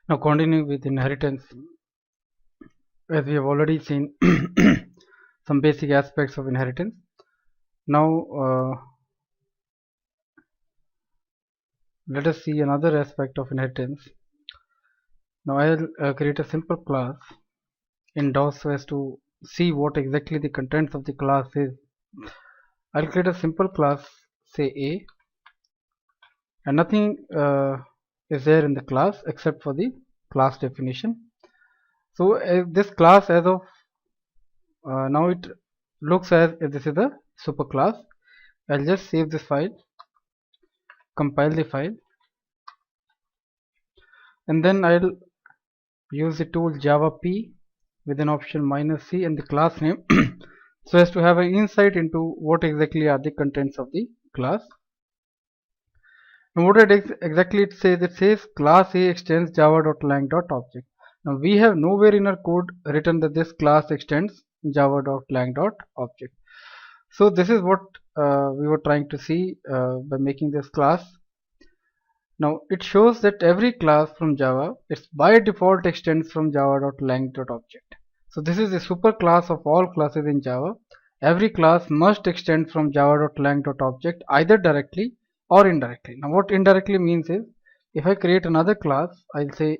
Now continuing with inheritance, as we have already seen some basic aspects of inheritance. Now let us see another aspect of inheritance. Now I'll create a simple class in DOS so as to see what exactly the contents of the class is. I'll create a simple class, say A, and nothing is there in the class except for the class definition. So this class as of now it looks as if this is a super class. I'll just save this file, compile the file, and then I'll use the tool Java P with an option -c and the class name so as to have an insight into what exactly are the contents of the class. Now what exactly it says class A extends java.lang.object. Now we have nowhere in our code written that this class extends java.lang.object. So this is what we were trying to see by making this class. Now it shows that every class from Java, it's by default extends from java.lang.object. So this is a super class of all classes in Java. Every class must extend from java.lang.object either directly or indirectly. Now what indirectly means is, if I create another class, I'll say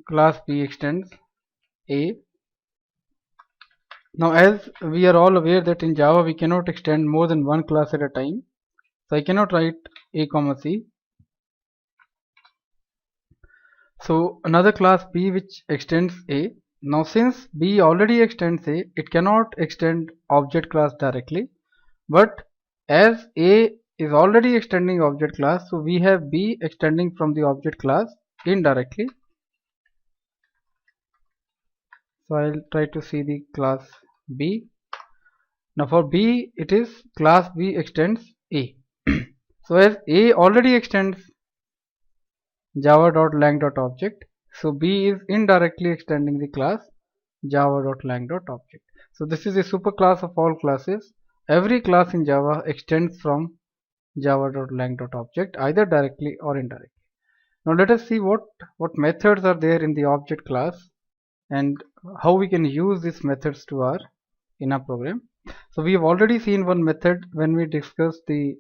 class B extends A. Now as we are all aware that in Java we cannot extend more than one class at a time. So I cannot write A comma C. So another class B which extends A. Now since B already extends A, it cannot extend object class directly. But as A is already extending object class, so we have B extending from the object class indirectly. So I'll try to see the class B. Now for B, it is class B extends A. So as A already extends java.lang.object, so B is indirectly extending the class java.lang.object. So this is a super class of all classes. Every class in Java extends from java.lang.object either directly or indirectly. Now let us see what methods are there in the object class and how we can use these methods in our program. So we have already seen one method when we discussed the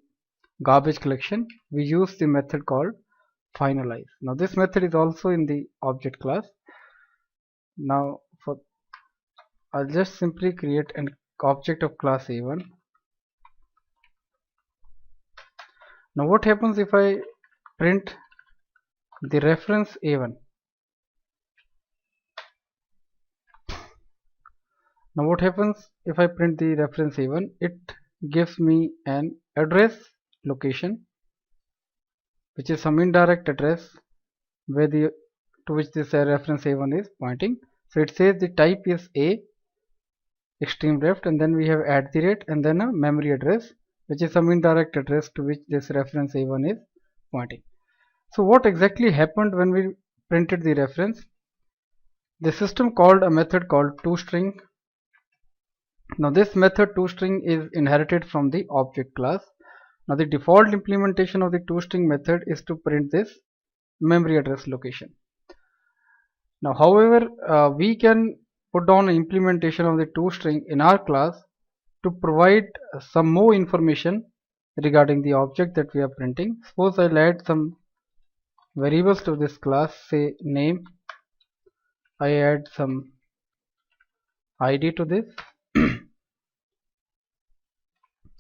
garbage collection. We used the method called finalize. Now this method is also in the object class. Now I'll just simply create an object of class A1. Now what happens if I print the reference A1? Now what happens if I print the reference A1? It gives me an address location, which is some indirect address to which this reference A1 is pointing. So it says the type is A extreme left, and then we have @ and then a memory address, which is some indirect address to which this reference A1 is pointing. So what exactly happened when we printed the reference? The system called a method called toString. Now this method toString is inherited from the object class. Now the default implementation of the toString method is to print this memory address location. Now however, we can put down an implementation of the toString in our class to provide some more information regarding the object that we are printing. Suppose I'll add some variables to this class, say name. I add some ID to this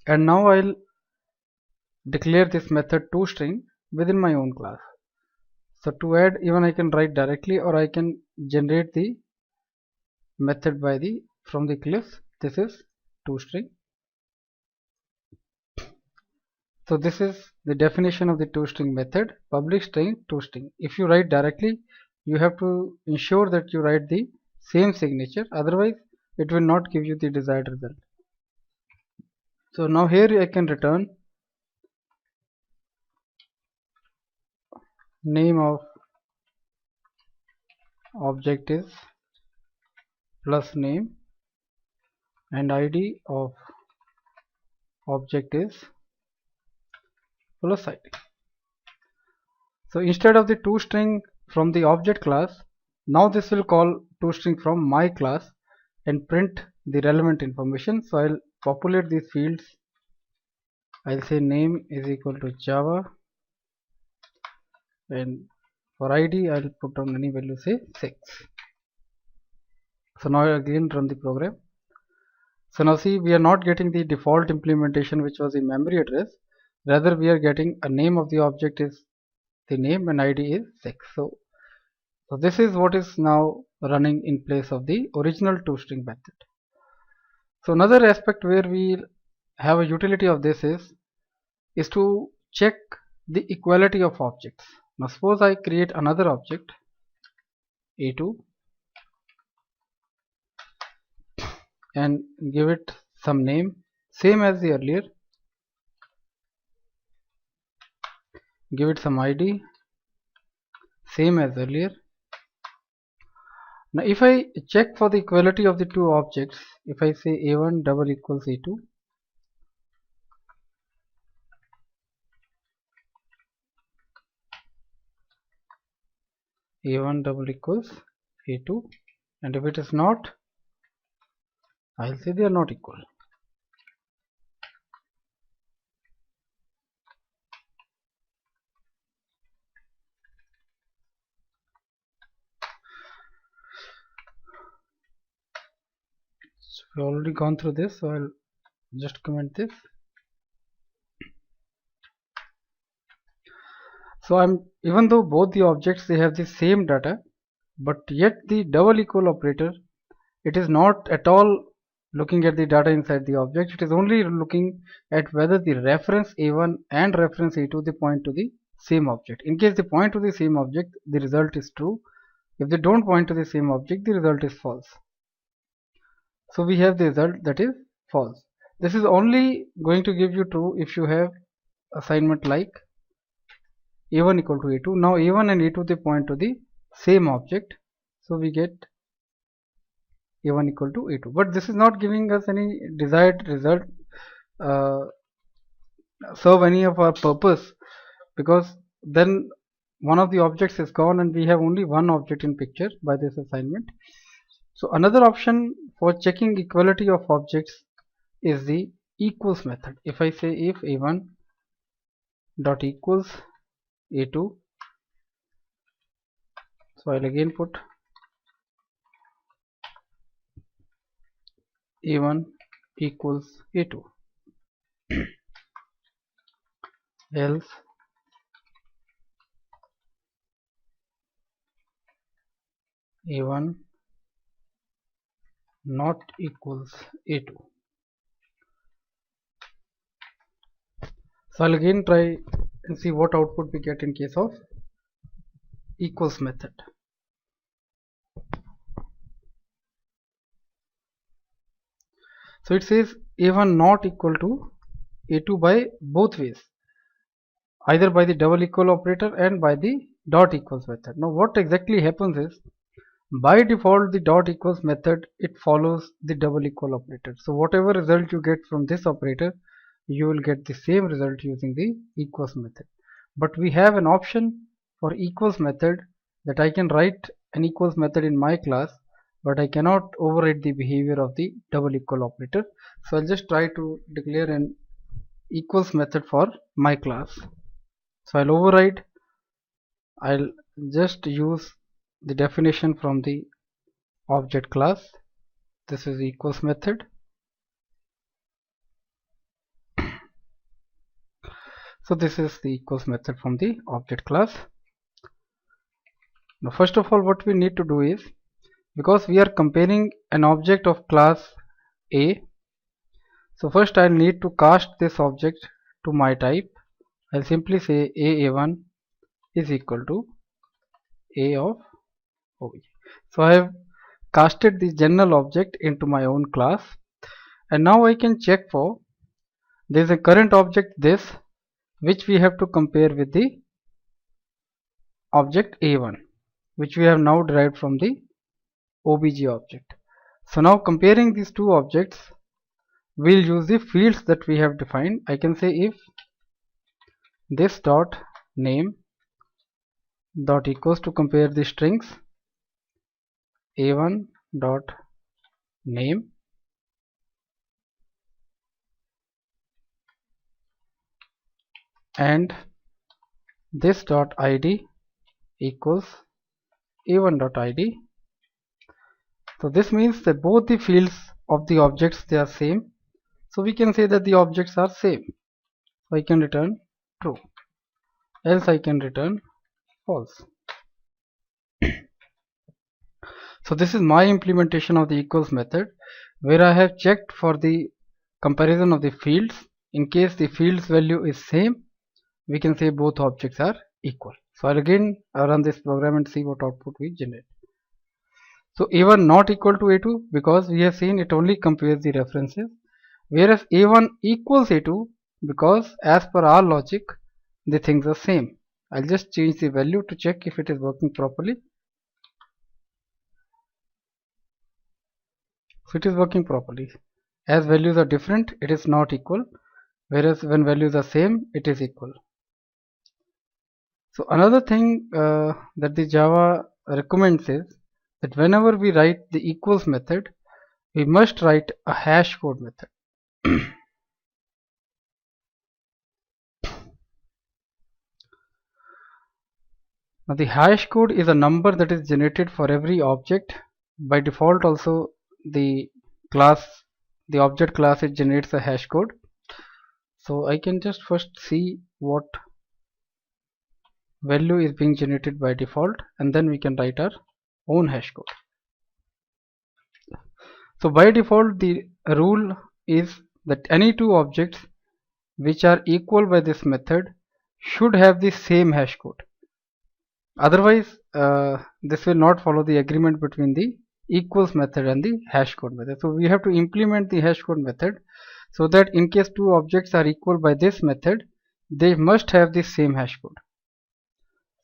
and now I'll declare this method toString within my own class. So to add, even I can write directly, or I can generate the method from the Eclipse. This is toString. So this is the definition of the toString method, public string toString. If you write directly, you have to ensure that you write the same signature, otherwise it will not give you the desired result. So now here I can return name of object is plus name and ID of object is plus ID. So instead of the toString from the object class, now this will call toString from my class and print the relevant information. So I'll populate these fields. I'll say name is equal to Java, and for ID I'll put on any value, say 6. So now I again run the program. So now see, we are not getting the default implementation which was the memory address. Rather we are getting a name of the object is the name and ID is 6. So this is what is now running in place of the original toString method. So another aspect where we have a utility of this is to check the equality of objects. Now suppose I create another object A2 and give it some name same as the earlier, give it some ID same as earlier. Now if I check for the equality of the two objects, if I say A1 double equals A2, A1 double equals A2, and if it is not, I'll say they are not equal. So we've already gone through this, so I'll just comment this. So even though both the objects they have the same data, but yet the double equal operator, it is not at all looking at the data inside the object. It is only looking at whether the reference A1 and reference A2 they point to the same object. In case they point to the same object, the result is true. If they don't point to the same object, the result is false. So we have the result that is false. This is only going to give you true if you have assignment like A1 equal to A2. Now A1 and A2 they point to the same object, so we get A1 equal to A2. But this is not giving us any desired result, serve any of our purpose, because then one of the objects is gone and we have only one object in picture by this assignment. So another option for checking equality of objects is the equals method. If I say if A1 dot equals A2, so I'll again put A1 equals A2, else A1 not equals A2. So I'll again try and see what output we get in case of equals method. So it says A1 not equal to A2 by both ways, either by the double equal operator and by the dot equals method. Now what exactly happens is, by default the dot equals method it follows the double equal operator. So whatever result you get from this operator, you will get the same result using the equals method. But we have an option for equals method that I can write an equals method in my class, but I cannot override the behavior of the double equal operator. So I'll just try to declare an equals method for my class. So I'll override, I'll just use the definition from the object class. This is equals method. So this is the equals method from the object class. Now first of all what we need to do is, because we are comparing an object of class A, so first I'll need to cast this object to my type. I'll simply say A1 is equal to A of OB. So I have casted the general object into my own class, and now I can check for, there is a current object this, which we have to compare with the object A1, which we have now derived from the OBJ object. So now comparing these two objects, we'll use the fields that we have defined. I can say if this dot name dot equals to compare the strings a1 dot name and this dot id equals a1 dot id. So this means that both the fields of the objects, they are same, so we can say that the objects are same. So I can return true, else I can return false. So this is my implementation of the equals method, where I have checked for the comparison of the fields. In case the fields value is same, we can say both objects are equal. So I'll again run this program and see what output we generate. So a1 not equal to a2, because we have seen it only compares the references, whereas a1 equals a2 because as per our logic the things are same. I'll just change the value to check if it is working properly. So it is working properly. As values are different, it is not equal, whereas when values are same, it is equal. So another thing that the Java recommends is that whenever we write the equals method, we must write a hash code method. Now the hash code is a number that is generated for every object. By default also the object class, it generates a hash code. So I can just first see what value is being generated by default, and then we can write our own hash code. So by default the rule is that any two objects which are equal by this method should have the same hash code. Otherwise this will not follow the agreement between the equals method and the hash code method. So we have to implement the hash code method so that in case two objects are equal by this method, they must have the same hash code.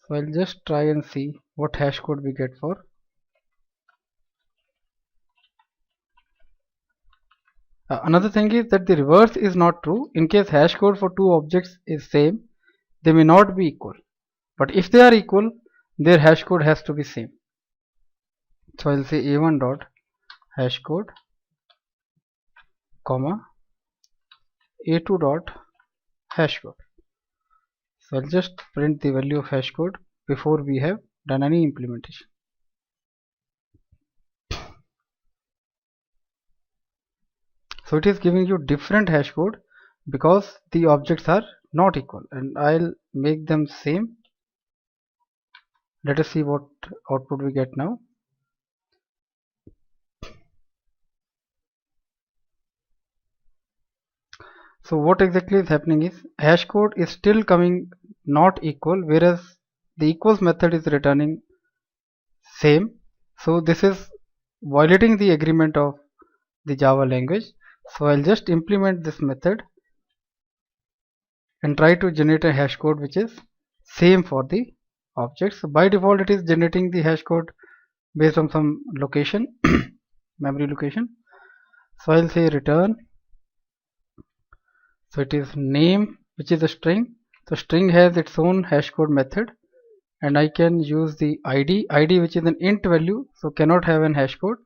So I'll just try and see what hash code we get for. Another thing is that the reverse is not true. In case hash code for two objects is same, they may not be equal, but if they are equal, their hash code has to be same. So I'll say a1 dot hash code comma a2 dot hash code. So I'll just print the value of hash code before we have done any implementation. So it is giving you different hash code because the objects are not equal, and I'll make them same. Let us see what output we get now. So what exactly is happening is hash code is still coming not equal, whereas the equals method is returning same. So this is violating the agreement of the Java language. So I'll just implement this method and try to generate a hash code which is same for the objects. So by default it is generating the hash code based on some location memory location. So I'll say return. So it is name, which is a string. So string has its own hash code method, and I can use the id which is an int value, so cannot have an hash code,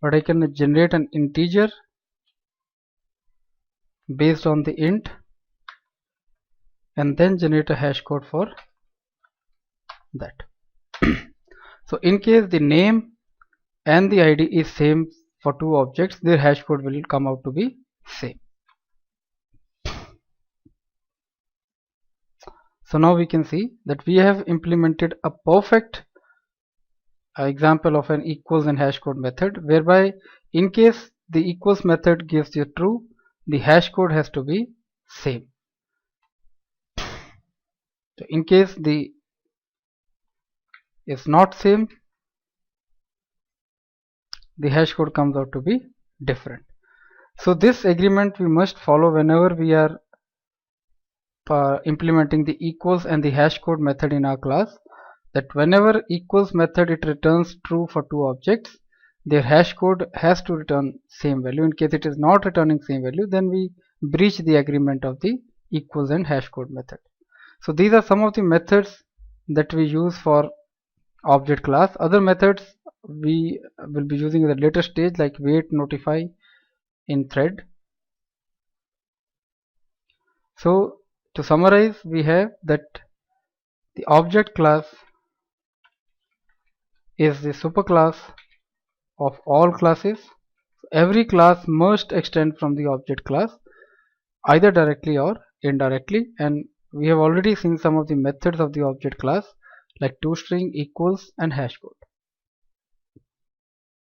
but I can generate an integer based on the int and then generate a hash code for that. So in case the name and the id is same for two objects, their hash code will come out to be same. So now we can see that we have implemented a perfect example of an equals and hash code method, whereby in case the equals method gives you true, the hash code has to be same. So in case the is not same, the hash code comes out to be different. So this agreement we must follow whenever we are implementing the equals and the hash code method in our class, that whenever equals method it returns true for two objects, their hash code has to return same value. In case it is not returning same value, then we breach the agreement of the equals and hash code method. So these are some of the methods that we use for object class. Other methods we will be using at the later stage, like wait, notify in thread. So to summarize, we have that the object class is the superclass of all classes. Every class must extend from the object class either directly or indirectly, and we have already seen some of the methods of the object class like toString, equals and hashcode.